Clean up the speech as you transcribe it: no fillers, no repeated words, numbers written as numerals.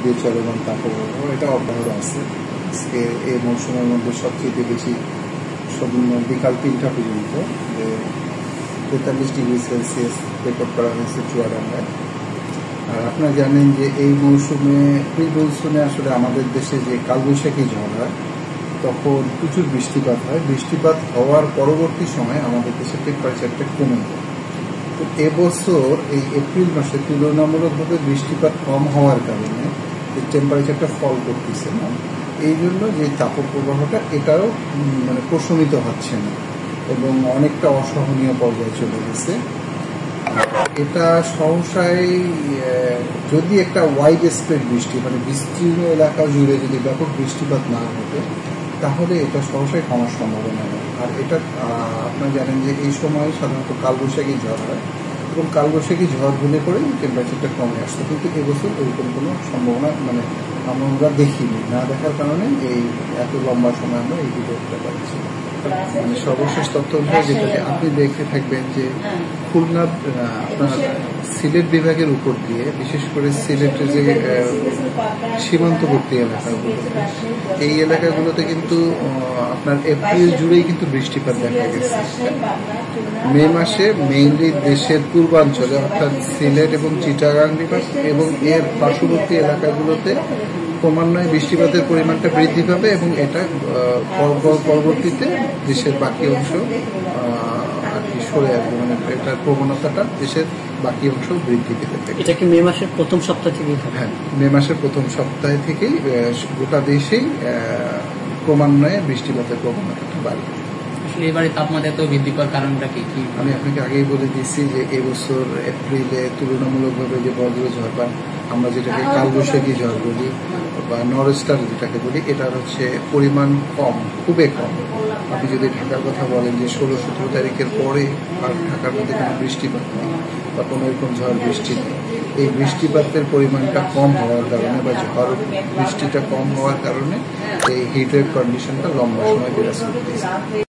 দিয়ে চলমান তাপপ্রবাহ এটা অব্যাহত আছে। আজকে এই মৌসুমের মধ্যে সবচেয়ে বেশি বিকাল 3টা পর্যন্ত 43°C রেকর্ড করা হয়েছে চুয়াডাঙ্গায়। আর আপনারা জানেন যে এই মৌসুমে মৌসুমে আসলে আমাদের দেশে যে কালবৈশাখী ঝড় হয় তখন প্রচুর বৃষ্টিপাত হয়। বৃষ্টিপাত হওয়ার পরবর্তী সময় আমাদের দেশের টেম্পারেচারটা কমে যায়। তো এবছর এই এপ্রিল মাসে তুলনামূলকভাবে বৃষ্টিপাত কম হওয়ার কারণে টেম্পারেচারটা ফল করতেছে না, এই জন্য যে তাপপ্রবাহটা এটাও মানে প্রশমিত হচ্ছে না এবং অনেকটা অসহনীয় পর্যায়ে চলে গেছে। এটা সহসায় যদি একটা ওয়াইড স্প্রেড বৃষ্টি মানে বিস্তীর্ণ এলাকা জুড়ে যদি ব্যাপক বৃষ্টিপাত না ঘটে তাহলে এটা সহসায় কমার সম্ভাবনা নেই। আর এটা আপনারা জানেন যে এই সময় সাধারণত কালবৈশাখী ঝড় হয় এবং কালবৈশাখী ঝড় হলে পরে টেম্পারেচারটা কমে আসতো, কিন্তু এবছর ওইরকম কোনো সম্ভাবনা মানে আমরা দেখিনি। না দেখার কারণে এই এত লম্বা সময় আমরা এই ভিডিওটা পাচ্ছি। মানে সর্বশেষ তথ্য অনুযায়ী যেটাকে আপনি দেখে থাকবেন যে খুলনা আপনার সিলেট বিভাগের উপর দিয়ে বিশেষ করে সিলেটের যে সীমান্তবর্তী এলাকাগুলো এই এলাকাগুলোতে কিন্তু আপনার এপ্রিল জুড়েই কিন্তু বৃষ্টিপাত দেখা গেছে। মে মাসে মেইনলি দেশের পূর্বাঞ্চলে অর্থাৎ সিলেট এবং চিটাগাং বিভাগ এবং এর পার্শ্ববর্তী এলাকাগুলোতে ক্রমান্বয়ে বৃষ্টিপাতের পরিমাণটা বৃদ্ধি পাবে এবং এটা পরবর্তীতে দেশের বাকি অংশ আর কি সরে আসবে, মানে এটার প্রবণতাটা দেশের বাকি অংশ বৃদ্ধি পেতে থাকে। এটা কি মে মাসের প্রথম সপ্তাহ থেকেই? হ্যাঁ, মে মাসের প্রথম সপ্তাহ থেকেই গোটা দেশেই ক্রমান্বয়ে বৃষ্টিপাতের প্রবণতাটা বাড়বে। এবারে তাপমাত্রা এত বৃদ্ধি পাওয়ার কারণটা কি? আমি আপনাকে আগেই বলে দিচ্ছি যে এবছর এপ্রিলে তুলনামূলকভাবে যে বজ্রঝড় বা আমরা যেটাকে কালবৈশাখী ঝড় বলি বা নরস্টার যেটাকে বলি এটার হচ্ছে পরিমাণ কম, খুবই কম। আপনি যদি ঢাকার কথা বলেন যে 16-17 তারিখের পরে আর ঢাকার মধ্যে কোনো বৃষ্টিপাত নেই বা কোনো এরকম ঝড় বৃষ্টি নেই। এই বৃষ্টিপাতের পরিমাণটা কম হওয়ার কারণে বা ঝড় বৃষ্টিটা কম হওয়ার কারণে এই হিট ওয়েভ কন্ডিশনটা লম্বা সময় বিরাজ করতেছে।